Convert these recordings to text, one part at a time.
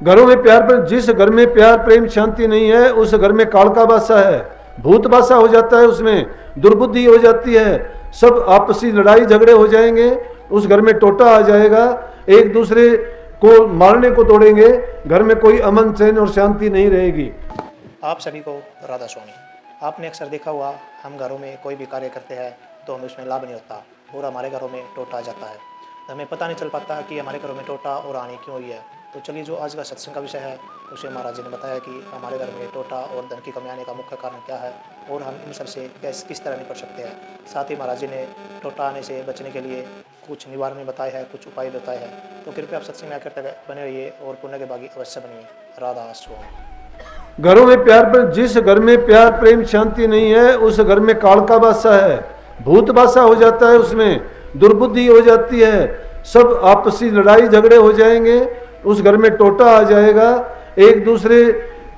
घरों में प्यार प्रेम, जिस घर में प्यार प्रेम शांति नहीं है उस घर में कालका बासा है, भूत बासा हो जाता है, उसमें दुर्बुद्धि हो जाती है, सब आपसी लड़ाई झगड़े हो जाएंगे, उस घर में टोटा आ जाएगा, एक दूसरे को मारने को तोड़ेंगे, घर में कोई अमन चैन और शांति नहीं रहेगी। आप सभी को राधा स्वामी। आपने अक्सर देखा हुआ, हम घरों में कोई भी कार्य करते हैं तो हमें उसमें लाभ नहीं होता और हमारे घरों में टोटा आ जाता है, हमें पता नहीं चल पाता कि हमारे घरों में टोटा और हानि क्यों हुई है। तो चलिए, जो आज का सत्संग का विषय है उसे महाराज जी ने बताया कि हमारे घर में टोटा और धन की कमी आने का मुख्य कारण क्या है और हम इन सब से किस तरह निपट सकते हैं। साथ ही महाराज जी ने टोटा आने से बचने के लिए कुछ निवारण बताए हैं, कुछ उपाय बताए हैं। तो कृपया आप सत्संग में आकर तक बने रहिए और पुण्य के भागी अवश्य बनिए। राधा स्वामी। घरों में प्यार प्रेम, जिस घर में प्यार प्रेम शांति नहीं है उस घर में कालका बासा है, भूत बासा हो जाता है, उसमें दुर्बुद्धि हो जाती है, सब आपसी लड़ाई झगड़े हो जाएंगे, उस घर में टोटा आ जाएगा, एक दूसरे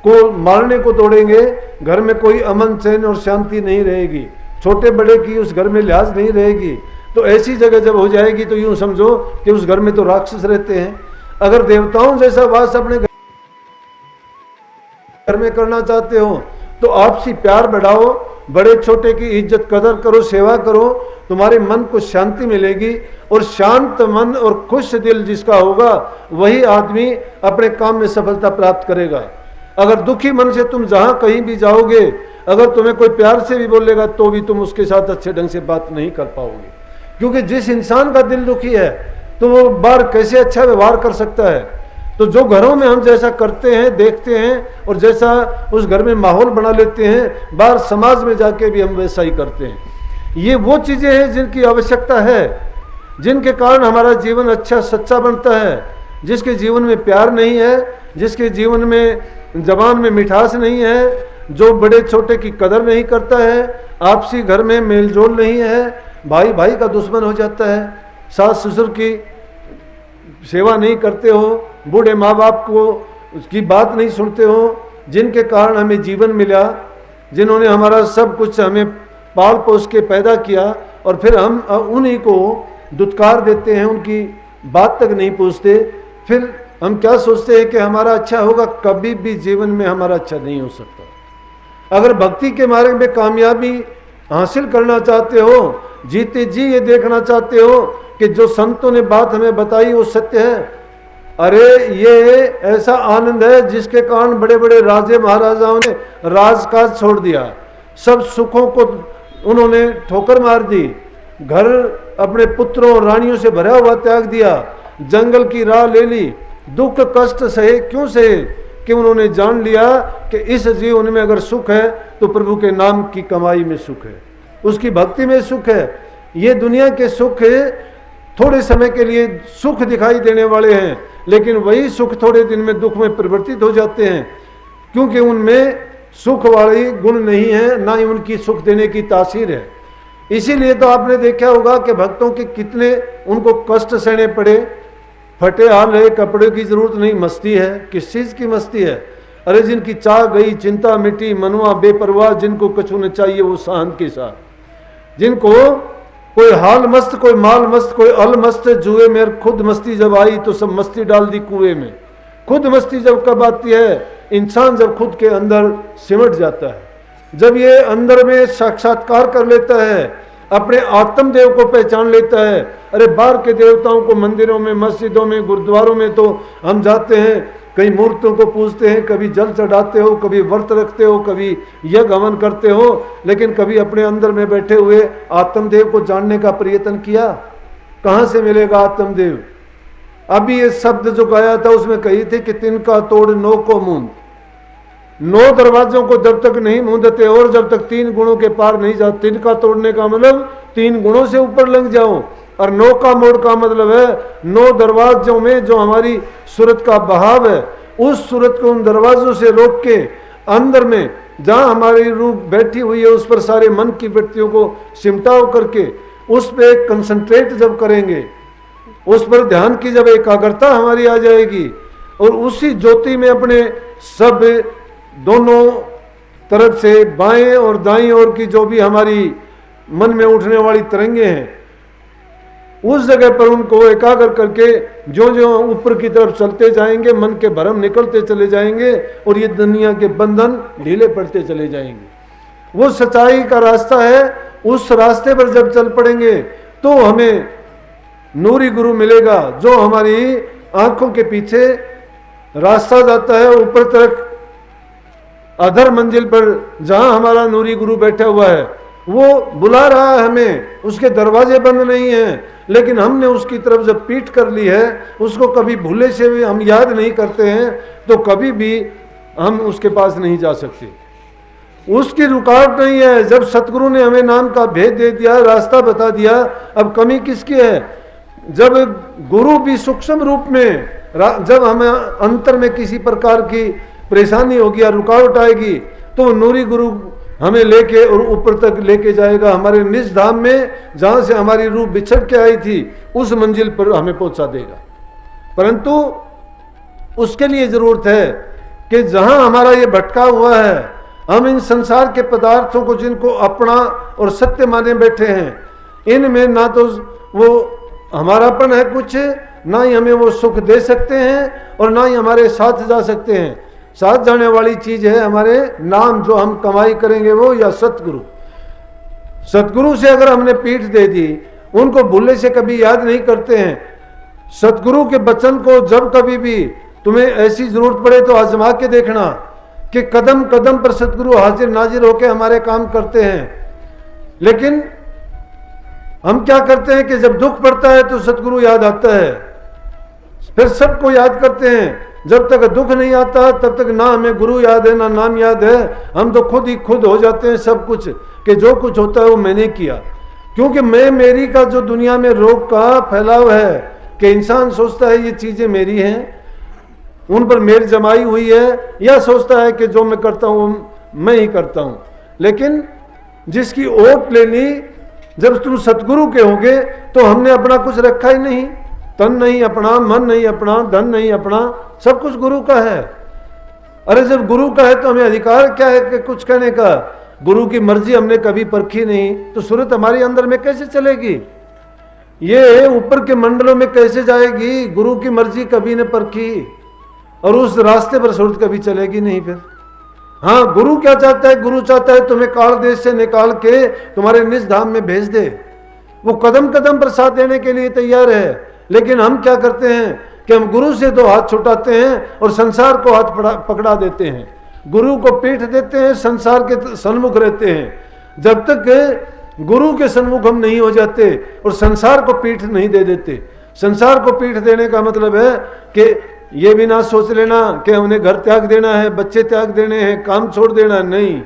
को मारने को तोड़ेंगे, घर में कोई अमन चैन और शांति नहीं रहेगी, छोटे बड़े की उस घर में लिहाज नहीं रहेगी। तो ऐसी जगह जब हो जाएगी तो यूं समझो कि उस घर में तो राक्षस रहते हैं। अगर देवताओं जैसा वास अपने घर में करना चाहते हो तो आपसी प्यार बढ़ाओ, बड़े छोटे की इज्जत कदर करो, सेवा करो, तुम्हारे मन को शांति मिलेगी। और शांत मन और खुश दिल जिसका होगा वही आदमी अपने काम में सफलता प्राप्त करेगा। अगर दुखी मन से तुम जहां कहीं भी जाओगे, अगर तुम्हें कोई प्यार से भी बोलेगा तो भी तुम उसके साथ अच्छे ढंग से बात नहीं कर पाओगे, क्योंकि जिस इंसान का दिल दुखी है तो वो बाहर कैसे अच्छा व्यवहार कर सकता है। तो जो घरों में हम जैसा करते हैं, देखते हैं और जैसा उस घर में माहौल बना लेते हैं, बाहर समाज में जाके भी हम वैसा ही करते हैं। ये वो चीजें हैं जिनकी आवश्यकता है, जिनके कारण हमारा जीवन अच्छा सच्चा बनता है। जिसके जीवन में प्यार नहीं है, जिसके जीवन में जबान में मिठास नहीं है, जो बड़े छोटे की कदर नहीं करता है, आपसी घर में मेलजोल नहीं है, भाई भाई का दुश्मन हो जाता है, सास ससुर की सेवा नहीं करते हो, बूढ़े माँ बाप को उसकी बात नहीं सुनते हो, जिनके कारण हमें जीवन मिला, जिन्होंने हमारा सब कुछ हमें पाल पोस के पैदा किया और फिर हम उन्हीं को दुत्कार देते हैं, उनकी बात तक नहीं पूछते, फिर हम क्या सोचते हैं कि हमारा अच्छा होगा। कभी भी जीवन में हमारा अच्छा नहीं हो सकता। अगर भक्ति के मार्ग में कामयाबी हासिल करना चाहते हो, जीते जी ये देखना चाहते हो कि जो संतों ने बात हमें बताई वो सत्य है, अरे ये ऐसा आनंद है जिसके कारण बड़े बड़े राजे महाराजाओं ने राजकाज छोड़ दिया, सब सुखों को उन्होंने ठोकर मार दी, घर अपने पुत्रों और रानियों से भरा हुआ त्याग दिया, जंगल की राह ले ली, दुख कष्ट सहे। क्यों सहे? कि उन्होंने जान लिया कि इस जीवन में अगर सुख है तो प्रभु के नाम की कमाई में सुख है, उसकी भक्ति में सुख है। ये दुनिया के सुख थोड़े समय के लिए सुख दिखाई देने वाले हैं, लेकिन वही सुख थोड़े दिन में दुख में परिवर्तित हो जाते हैं, क्योंकि उनमें सुख वाले गुण नहीं है, ना ही उनकी सुख देने की तासीर है। इसीलिए तो आपने देखा होगा कि भक्तों के कितने उनको कष्ट सहने पड़े, फटे हाल है, कपड़े की जरूरत नहीं, मस्ती है। किस चीज की मस्ती है? अरे जिनकी चाह गई चिंता मिटी, मनवा बेपरवाह, जिनको कछु न चाहिए वो शांत के साथ, जिनको कोई हाल मस्त, कोई माल मस्त, कोई अल मस्त, जुए में खुद मस्ती जब आई तो सब मस्ती डाल दी कुएं में। खुद मस्ती जब कब आती है? इंसान जब खुद के अंदर सिमट जाता है, जब ये अंदर में साक्षात्कार कर लेता है, अपने आत्मदेव को पहचान लेता है। अरे बाहर के देवताओं को मंदिरों में, मस्जिदों में, गुरुद्वारों में तो हम जाते हैं, कई मूर्तों को पूजते हैं, कभी जल चढ़ाते हो, कभी व्रत रखते हो, कभी यज्ञ हवन करते हो, लेकिन कभी अपने अंदर में बैठे हुए आत्मदेव को जानने का प्रयत्न किया? कहाँ से मिलेगा आत्मदेव? अभी ये शब्द जो गाया था उसमें कही थी कि तिनका तोड़ नो को मूंद। 9 दरवाजों को जब तक नहीं मूंदते और जब तक 3 गुणों के पार नहीं जाओ, तिनका तोड़ने का मतलब 3 गुणों से ऊपर लग जाओ, और 9 का मोड़ का मतलब है 9 दरवाजों में जो हमारी सूरत का बहाव है, उस सूरत को उन दरवाजों से रोक के अंदर में जहां हमारी रूह बैठी हुई है उस पर सारे मन की वृत्तियों को सिमटाव करके उस पर कंसंट्रेट जब करेंगे, उस पर ध्यान की जब एकाग्रता हमारी आ जाएगी और उसी ज्योति में अपने सब दोनों तरफ से बाएं और दाईं ओर की जो भी हमारी मन में उठने वाली तरंगे हैं उस जगह पर उनको एकाग्र करके जो जो ऊपर की तरफ चलते जाएंगे, मन के भरम निकलते चले जाएंगे और ये दुनिया के बंधन ढीले पड़ते चले जाएंगे। वो सच्चाई का रास्ता है। उस रास्ते पर जब चल पड़ेंगे तो हमें नूरी गुरु मिलेगा, जो हमारी आंखों के पीछे रास्ता जाता है ऊपर तरफ, अधर मंजिल पर जहां हमारा नूरी गुरु बैठा हुआ है। वो बुला रहा है हमें, उसके दरवाजे बंद नहीं हैं, लेकिन हमने उसकी तरफ जब पीठ कर ली है, उसको कभी भूले से भी हम याद नहीं करते हैं, तो कभी भी हम उसके पास नहीं जा सकते। उसकी रुकावट नहीं है। जब सतगुरु ने हमें नाम का भेद दे दिया, रास्ता बता दिया, अब कमी किसकी है? जब गुरु भी सूक्ष्म रूप में, जब हमें अंतर में किसी प्रकार की परेशानी होगी या रुकावट आएगी, तो नूरी गुरु हमें लेके और ऊपर तक लेके जाएगा, हमारे निज धाम में, जहां से हमारी रूह बिछड़ के आई थी, उस मंजिल पर हमें पहुंचा देगा। परंतु उसके लिए जरूरत है कि जहां हमारा ये भटका हुआ है, हम इन संसार के पदार्थों को जिनको अपना और सत्य माने बैठे हैं, इनमें ना तो वो हमारापन है कुछ, ना ही हमें वो सुख दे सकते हैं और ना ही हमारे साथ जा सकते हैं। साथ जाने वाली चीज है हमारे नाम, जो हम कमाई करेंगे वो, या सतगुरु। सतगुरु से अगर हमने पीठ दे दी, उनको भूलने से कभी याद नहीं करते हैं। सतगुरु के वचन को जब कभी भी तुम्हें ऐसी जरूरत पड़े तो आजमा के देखना कि कदम कदम पर सतगुरु हाजिर नाजिर होकर हमारे काम करते हैं। लेकिन हम क्या करते हैं कि जब दुख पड़ता है तो सतगुरु याद आता है, फिर सबको याद करते हैं। जब तक दुख नहीं आता तब तक ना हमें गुरु याद है ना नाम याद है। हम तो खुद ही खुद हो जाते हैं सब कुछ, कि जो कुछ होता है वो मैंने किया। क्योंकि मैं मेरी का जो दुनिया में रोग का फैलाव है, कि इंसान सोचता है ये चीजें मेरी हैं, उन पर मेरी जमाई हुई है, या सोचता है कि जो मैं करता हूं मैं ही करता हूं। लेकिन जिसकी ओट लेनी, जब तुम सतगुरु के होगे तो हमने अपना कुछ रखा ही नहीं, तन नहीं अपना, मन नहीं अपना, धन नहीं अपना, सब कुछ गुरु का है। अरे जब गुरु का है तो हमें अधिकार क्या है कि कुछ कहने का? गुरु की मर्जी हमने कभी परखी नहीं, तो सूरत हमारे अंदर में कैसे चलेगी? ये ऊपर के मंडलों में कैसे जाएगी? गुरु की मर्जी कभी ने परखी, और उस रास्ते पर सूरत कभी चलेगी नहीं। फिर हाँ, गुरु क्या चाहता है? गुरु चाहता है तुम्हें काल देश से निकाल के तुम्हारे निज धाम में भेज दे। वो कदम कदम पर साथ देने के लिए तैयार है। लेकिन हम क्या करते हैं कि हम गुरु से तो हाथ छुटाते हैं और संसार को हाथ पकड़ा देते हैं, गुरु को पीठ देते हैं, संसार के सन्मुख रहते हैं। जब तक गुरु के सन्मुख हम नहीं हो जाते और संसार को पीठ नहीं दे देते। संसार को पीठ देने का मतलब है कि ये भी ना सोच लेना कि हमने घर त्याग देना है, बच्चे त्याग देने हैं, काम छोड़ देना, नहीं।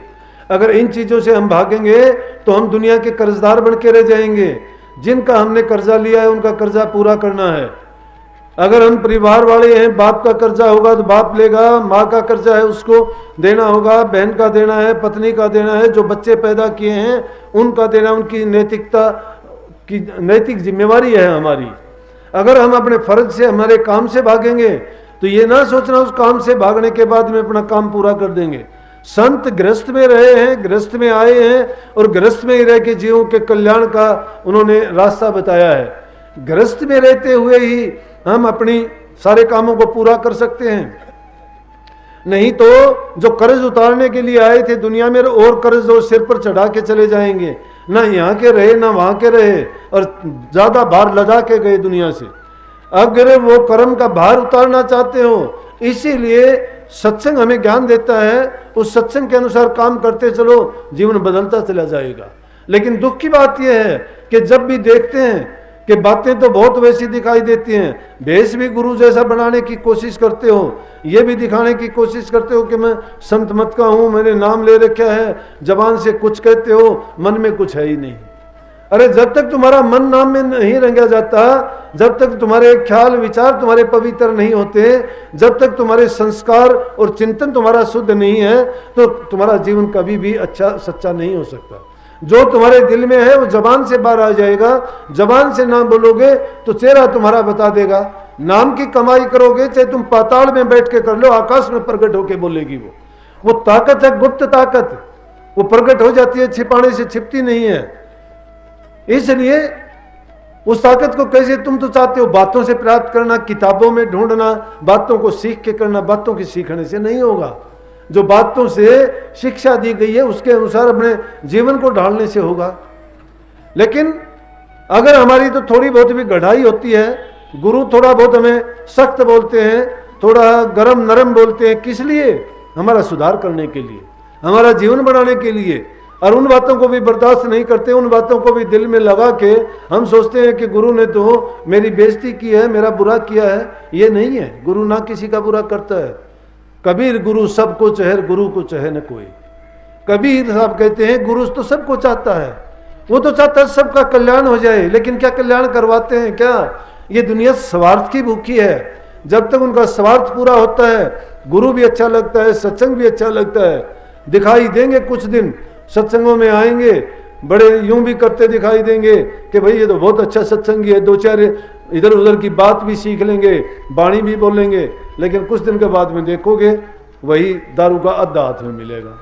अगर इन चीजों से हम भागेंगे तो हम दुनिया के कर्जदार बन के रह जाएंगे। जिनका हमने कर्जा लिया है उनका कर्जा पूरा करना है। अगर हम परिवार वाले हैं, बाप का कर्जा होगा तो बाप लेगा, माँ का कर्जा है उसको देना होगा, बहन का देना है, पत्नी का देना है, जो बच्चे पैदा किए हैं उनका देना, उनकी नैतिकता की नैतिक जिम्मेवारी है हमारी। अगर हम अपने फर्ज से, हमारे काम से भागेंगे तो ये ना सोचना उस काम से भागने के बाद में अपना काम पूरा कर देंगे। संत गृहस्थ में रहे हैं, गृहस्थ में आए हैं और गृहस्थ में ही रह के जीवों के कल्याण का उन्होंने रास्ता बताया है। गृहस्थ में रहते हुए ही हम अपनी सारे कामों को पूरा कर सकते हैं। नहीं तो जो कर्ज उतारने के लिए आए थे दुनिया में, और कर्ज जो सिर पर चढ़ा के चले जाएंगे, ना यहाँ के रहे ना वहां के रहे, और ज्यादा भार लदा के गए दुनिया से। अगर वो कर्म का भार उतारना चाहते हो, इसीलिए सत्संग हमें ज्ञान देता है, उस सत्संग के अनुसार काम करते चलो, जीवन बदलता चला जाएगा। लेकिन दुख की बात यह है कि जब भी देखते हैं कि बातें तो बहुत वैसी दिखाई देती हैं, भेष भी गुरु जैसा बनाने की कोशिश करते हो, ये भी दिखाने की कोशिश करते हो कि मैं संत मत का हूं, मैंने नाम ले रखा है, जबान से कुछ कहते हो, मन में कुछ है ही नहीं। अरे जब तक तुम्हारा मन नाम में नहीं रंगा जाता, जब तक तुम्हारे ख्याल विचार तुम्हारे पवित्र नहीं होते, जब तक तुम्हारे संस्कार और चिंतन तुम्हारा शुद्ध नहीं है, तो तुम्हारा जीवन कभी भी अच्छा सच्चा नहीं हो सकता। जो तुम्हारे दिल में है वो जबान से बाहर आ जाएगा। जबान से नाम बोलोगे तो चेहरा तुम्हारा बता देगा। नाम की कमाई करोगे, चाहे तुम पाताल में बैठ के कर लो, आकाश में प्रकट होके बोलेगी। वो ताकत है, गुप्त ताकत, वो प्रकट हो जाती है, छिपाने से छिपती नहीं है। इसलिए उस ताकत को कैसे तुम तो चाहते हो बातों से प्राप्त करना, किताबों में ढूंढना, बातों को सीख के करना, बातों के सीखने से नहीं होगा। जो बातों से शिक्षा दी गई है उसके अनुसार अपने जीवन को ढालने से होगा। लेकिन अगर हमारी तो थोड़ी बहुत भी गढ़ाई होती है, गुरु थोड़ा बहुत हमें सख्त बोलते हैं, थोड़ा गरम नरम बोलते हैं, किस लिए? हमारा सुधार करने के लिए, हमारा जीवन बनाने के लिए। और उन बातों को भी बर्दाश्त नहीं करते, उन बातों को भी दिल में लगा के हम सोचते हैं कि गुरु ने तो मेरी बेइज्जती की है, मेरा बुरा किया है। ये नहीं है, गुरु ना किसी का बुरा करता है। कबीर गुरु सबको चहे, गुरु को चहे न कोई। कबीर साहब कहते हैं गुरु तो सबको चाहता है, वो तो चाहता है सबका कल्याण हो जाए, लेकिन क्या कल्याण करवाते हैं क्या? ये दुनिया स्वार्थ की भूखी है। जब तक उनका स्वार्थ पूरा होता है गुरु भी अच्छा लगता है, सत्संग भी अच्छा लगता है। दिखाई देंगे कुछ दिन, सत्संगों में आएंगे, बड़े यूं भी करते दिखाई देंगे कि भाई ये तो बहुत अच्छा सत्संगी है, दो चार इधर उधर की बात भी सीख लेंगे, वाणी भी बोलेंगे, लेकिन कुछ दिन के बाद में देखोगे वही दारू का अद्धा हाथ में मिलेगा,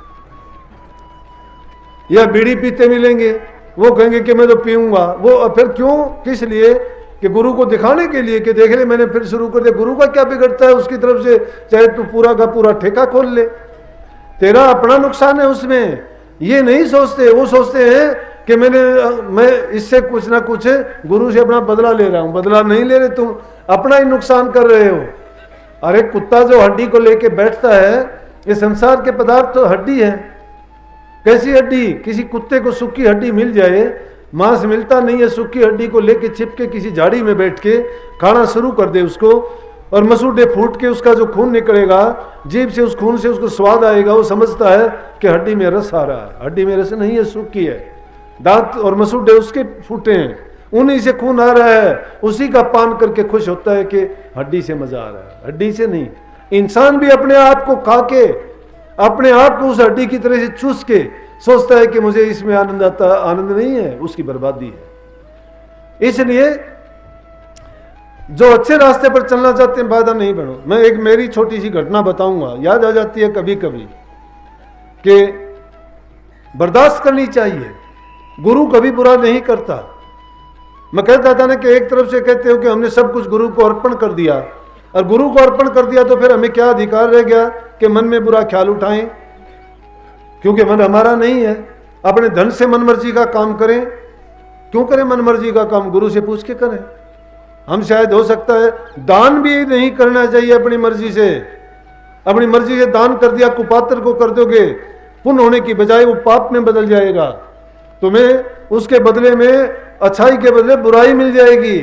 या बीड़ी पीते मिलेंगे। वो कहेंगे कि मैं तो पीऊंगा। वो फिर क्यों, किस लिए? कि गुरु को दिखाने के लिए कि देख ले मैंने फिर शुरू कर दिया। गुरु का क्या बिगड़ता है उसकी तरफ से? चाहे तू पूरा का पूरा ठेका खोल ले, तेरा अपना नुकसान है उसमें। ये नहीं सोचते, वो सोचते हैं कि मैं इससे कुछ ना कुछ गुरु से अपना बदला ले रहा हूं। बदला नहीं ले रहे, तुम अपना ही नुकसान कर रहे हो। अरे कुत्ता जो हड्डी को लेके बैठता है, ये संसार के पदार्थ तो हड्डी है। कैसी हड्डी? किसी कुत्ते को सूखी हड्डी मिल जाए, मांस मिलता नहीं है, सूखी हड्डी को लेके छिपके किसी झाड़ी में बैठ के खाना शुरू कर दे उसको, और मसूड़े फूट के उसका जो खून निकलेगा जीभ से, उस खून से उसको स्वाद आएगा, वो समझता है कि हड्डी में रस आ रहा है। हड्डी में रस नहीं है, सूखी है। दांत और मसूड़े उसके फूटे हैं, उन्हीं से खून आ रहा है, उसी का पान करके खुश होता है कि हड्डी से मजा आ रहा है। हड्डी से नहीं। इंसान भी अपने आप को खा के, अपने आप को उस हड्डी की तरह से चूस के सोचता है कि मुझे इसमें आनंद आता। आनंद नहीं है, उसकी बर्बादी है। इसलिए जो अच्छे रास्ते पर चलना चाहते हैं बाधा नहीं बढ़ो। मैं एक मेरी छोटी सी घटना बताऊंगा, याद आ जाती है कभी कभी कि बर्दाश्त करनी चाहिए। गुरु कभी बुरा नहीं करता। मैं कहता था ना कि एक तरफ से कहते हो कि हमने सब कुछ गुरु को अर्पण कर दिया, और गुरु को अर्पण कर दिया तो फिर हमें क्या अधिकार रह गया कि मन में बुरा ख्याल उठाएं, क्योंकि मन हमारा नहीं है। अपने धन से मनमर्जी का काम करें। क्यों करें मनमर्जी का काम? गुरु से पूछ के करें। हम शायद हो सकता है दान भी नहीं करना चाहिए अपनी मर्जी से। अपनी मर्जी से दान कर दिया, कुपात्र को कर दोगे, पुण्य होने की बजाय वो पाप में बदल जाएगा। तुम्हें उसके बदले में, अच्छाई के बदले बुराई मिल जाएगी।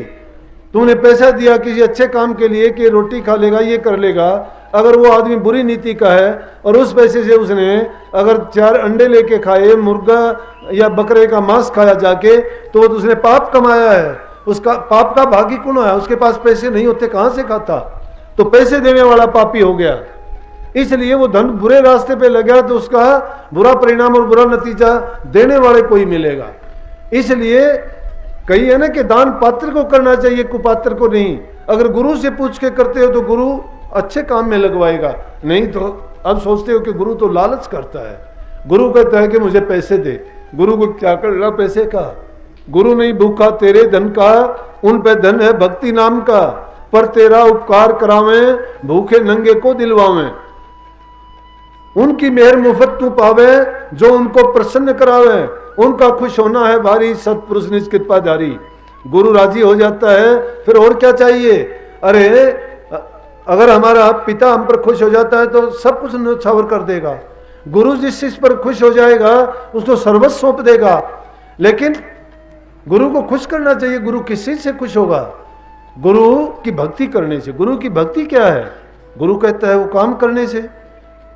तुमने पैसा दिया किसी अच्छे काम के लिए कि रोटी खा लेगा, ये कर लेगा, अगर वो आदमी बुरी नीति का है और उस पैसे से उसने अगर 4 अंडे लेके खाए, मुर्गा या बकरे का मांस खाया जाके, तो उसने पाप कमाया है। उसका पाप का भागी कौन है? उसके पास पैसे नहीं होते, कहां से खाता? तो पैसे देने वाला पापी हो गया। इसलिए वो धन बुरे रास्ते पे लगा तो उसका बुरा परिणाम और बुरा नतीजा देने वाले को ही मिलेगा। इसलिए कही है ना कि दान पात्र को करना चाहिए, कुपात्र को नहीं। अगर गुरु से पूछ के करते हो तो गुरु अच्छे काम में लगवाएगा, नहीं तो अब सोचते हो कि गुरु तो लालच करता है। गुरु कहता है कि मुझे पैसे दे। गुरु को क्या करना पैसे का? गुरु नहीं भूखा तेरे धन का, उन पे धन है भक्ति नाम का। पर तेरा उपकार करावे, भूखे नंगे को दिलवावे। उनकी मेहर मुफ्त तू पावे, जो उनको प्रसन्न करावे। उनका खुश होना है भारी, सतपुरुष निज कृपा जारी। गुरु राजी हो जाता है, फिर और क्या चाहिए? अरे अगर हमारा पिता हम पर खुश हो जाता है तो सब कुछ न्यौछावर कर देगा। गुरु जिस चीज पर खुश हो जाएगा उसको सर्वस्व सौंप देगा। लेकिन गुरु को खुश करना चाहिए। गुरु किस चीज से खुश होगा? गुरु की भक्ति करने से। गुरु की भक्ति क्या है? गुरु कहता है वो काम करने से।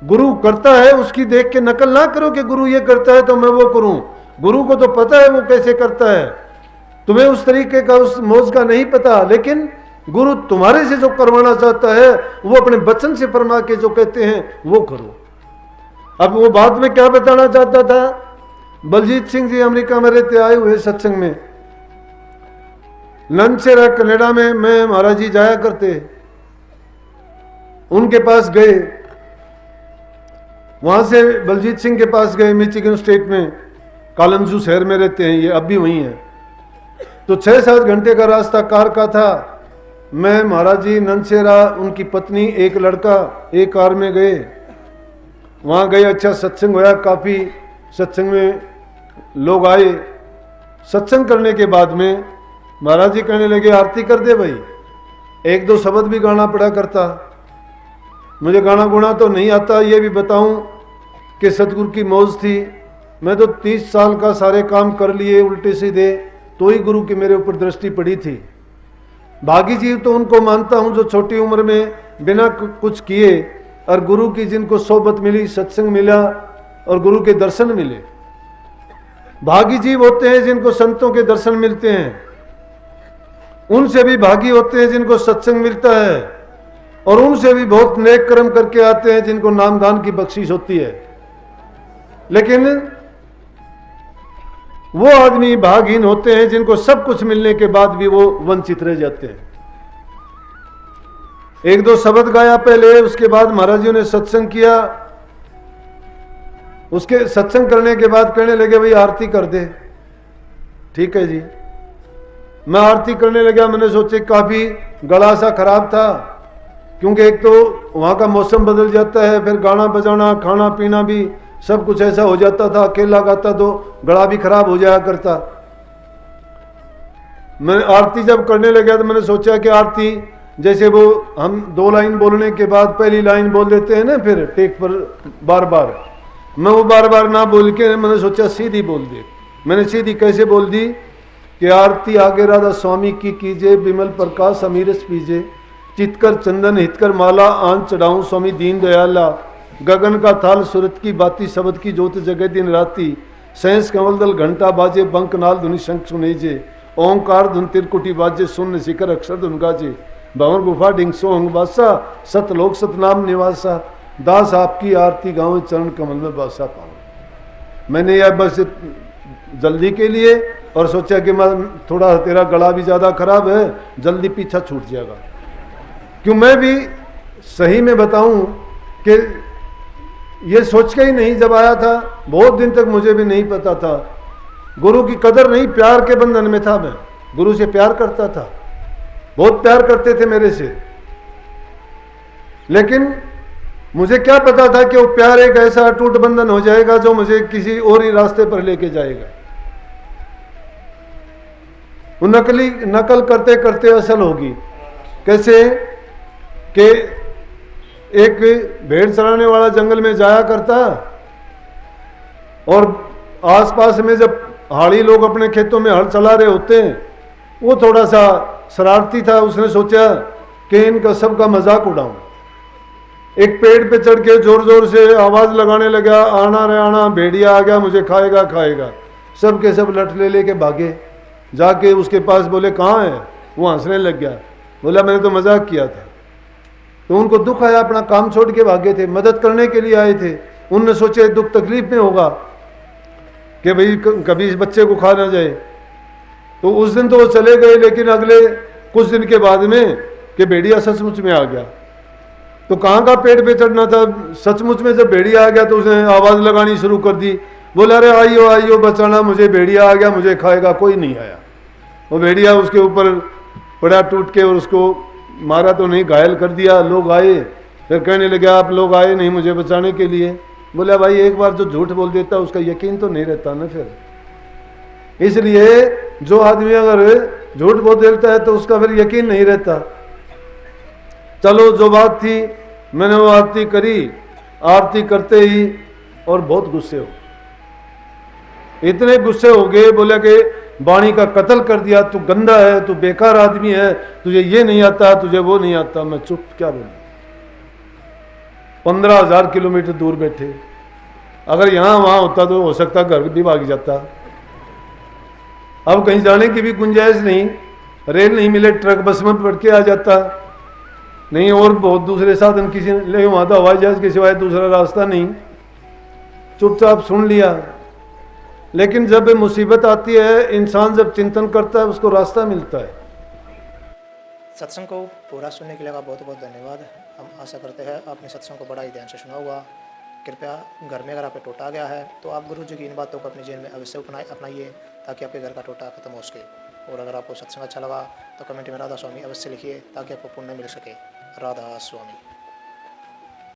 गुरु करता है उसकी देख के नकल ना करो कि गुरु ये करता है तो मैं वो करूं। गुरु को तो पता है वो कैसे करता है, तुम्हें उस तरीके का, उस मौज का नहीं पता। लेकिन गुरु तुम्हारे से जो करवाना चाहता है वो अपने वचन से फरमा के जो कहते हैं वो करो। अब वो बात में क्या बताना चाहता था? बलजीत सिंह जी अमेरिका में रहते, आए हुए सत्संग में। लंचेरा कनाडा में मैं महाराज जी जाया करते, उनके पास गए। वहां से बलजीत सिंह के पास गए, मिचिगन स्टेट में, कालमजू शहर में रहते हैं ये, अब भी वहीं हैं। तो 6-7 घंटे का रास्ता कार का था। मैं, महाराज जी, नंदसेरा, उनकी पत्नी, एक लड़का, एक कार में गए। वहाँ गए, अच्छा सत्संग होया, काफ़ी सत्संग में लोग आए। सत्संग करने के बाद में महाराज जी कहने लगे, आरती कर दे भाई। 1-2 शब्द भी गाना पड़ा करता। मुझे गाना गुना तो नहीं आता। ये भी बताऊं कि सतगुरु की मौज थी। मैं तो 30 साल का सारे काम कर लिए उल्टे सीधे, तो ही गुरु की मेरे ऊपर दृष्टि पड़ी थी। भागी जीव तो उनको मानता हूं जो छोटी उम्र में बिना कुछ किए और गुरु की जिनको सोबत मिली, सत्संग मिला और गुरु के दर्शन मिले। भागी जीव होते हैं जिनको संतों के दर्शन मिलते हैं। उनसे भी भागी होते हैं जिनको सत्संग मिलता है, और उनसे भी बहुत नेक कर्म करके आते हैं जिनको नामदान की बख्शिश होती है। लेकिन वो आदमी भागहीन होते हैं जिनको सब कुछ मिलने के बाद भी वो वंचित रह जाते हैं। 1-2 शब्द गाया पहले, उसके बाद महाराज जी ने सत्संग किया। उसके सत्संग करने के बाद कहने लगे, भाई आरती कर दे। ठीक है जी। मैं आरती करने लगा। मैंने सोचे, काफी गला सा खराब था, क्योंकि एक तो वहां का मौसम बदल जाता है, फिर गाना बजाना, खाना पीना भी सब कुछ ऐसा हो जाता था। अकेला गाता तो गला भी खराब हो जाया करता। मैं आरती जब करने लगा तो मैंने सोचा कि आरती जैसे वो हम 2 लाइन बोलने के बाद पहली लाइन बोल देते हैं ना, फिर टेक पर बार बार, मैं वो बार बार ना बोल के मैंने सोचा सीधी बोल दे। मैंने सीधी कैसे बोल दी कि आरती आगे राधा स्वामी की कीजे, बिमल प्रकाश अमीरस पीजे, चितकर चंदन हितकर माला, आन चढ़ाऊं स्वामी दीन दयाला, गगन का थाल सूरत की बाती, शब्द की ज्योत जगह दिन राती, सहस कमल दल घंटा बाजे, बंक नाल धुनि शंख सुनेजे, ओंकार धुन तिरकुटी बाजे, शून्य शिखर अक्षर धुन गाजे, भवन गुफा डिंग सोहंग बासा, सतलोक सतनाम निवासा, दास आपकी आरती गाँव चरण कमल में बासा पाऊं। मैंने यह बस जल्दी के लिए और सोचा कि मैं थोड़ा, तेरा गला भी ज़्यादा खराब है, जल्दी पीछा छूट जाएगा। क्यों मैं भी सही में बताऊं कि ये सोच के ही नहीं जब आया था, बहुत दिन तक मुझे भी नहीं पता था। गुरु की कदर नहीं, प्यार के बंधन में था। मैं गुरु से प्यार करता था, बहुत प्यार करते थे मेरे से, लेकिन मुझे क्या पता था कि वो प्यार एक ऐसा अटूट बंधन हो जाएगा जो मुझे किसी और ही रास्ते पर लेके जाएगा। वो नकल करते करते असल होगी। कैसे कि एक भेड़ चराने वाला जंगल में जाया करता, और आसपास में जब हाड़ी लोग अपने खेतों में हल चला रहे होते हैं, वो थोड़ा सा शरारती था। उसने सोचा कि इनका सबका मजाक उड़ाऊं। एक पेड़ पे चढ़ के जोर जोर से आवाज लगाने लगा, आना रे आना, भेड़िया आ गया, मुझे खाएगा खाएगा। सब के सब लठ ले लेके भागे। जाके उसके पास बोले, कहाँ है? वो हंसने लग गया, बोला मैंने तो मजाक किया था। तो उनको दुख आया, अपना काम छोड़ के भागे थे, मदद करने के लिए आए थे। उनने सोचे दुख तकलीफ में होगा कि भाई कभी इस बच्चे को खा ना जाए। तो उस दिन तो वो चले गए, लेकिन अगले कुछ दिन के बाद में कि भेड़िया सचमुच में आ गया। तो कहाँ का पेड़ पे चढ़ना था, सचमुच में जब भेड़िया आ गया तो उसने आवाज लगानी शुरू कर दी, बोला अरे आइयो आइयो बचाना, मुझे भेड़िया आ गया, मुझे खाएगा। कोई नहीं आया। वो भेड़िया उसके ऊपर पड़ा टूट के, और उसको मारा तो नहीं, घायल कर दिया। लोग आए, फिर कहने लगे आप लोग आए नहीं मुझे बचाने के लिए। बोला भाई एक बार जो झूठ बोल देता उसका यकीन तो नहीं रहता ना फिर, इसलिए जो आदमी अगर झूठ बोल देता है तो उसका फिर यकीन नहीं रहता। चलो जो बात थी, मैंने वो आरती करी। आरती करते ही और बहुत गुस्से हो, इतने गुस्से हो गए, बोले कि वाणी का कत्ल कर दिया, तू गंदा है, तू बेकार आदमी है, तुझे ये नहीं आता, तुझे वो नहीं आता। मैं चुप, क्या बोलूं। 15,000 किलोमीटर दूर बैठे, अगर यहां वहां होता तो हो सकता घर भी भाग जाता। अब कहीं जाने की भी गुंजाइश नहीं, रेल नहीं मिले, ट्रक बस में पड़ के आ जाता नहीं, और बहुत दूसरे साधन किसी ले, वहां तो हवाई जहाज के सिवाय दूसरा रास्ता नहीं। चुपचाप सुन लिया। लेकिन जब मुसीबत आती है, इंसान जब चिंतन करता है उसको रास्ता मिलता है। सत्संग को पूरा सुनने के लिए बहुत बहुत धन्यवाद। हम आशा करते हैं आपने सत्संग को बड़ा ही ध्यान से सुना होगा। कृपया घर में अगर आपका टोटा आ गया है तो आप गुरु जी की इन बातों को अपने जीवन में अवश्य अपनाइए, ताकि आपके घर का टोटा खत्म हो सके। और अगर आपको सत्संग अच्छा लगा तो कमेंट में राधा स्वामी अवश्य लिखिए ताकि आपको पुण्य मिल सके। राधा स्वामी।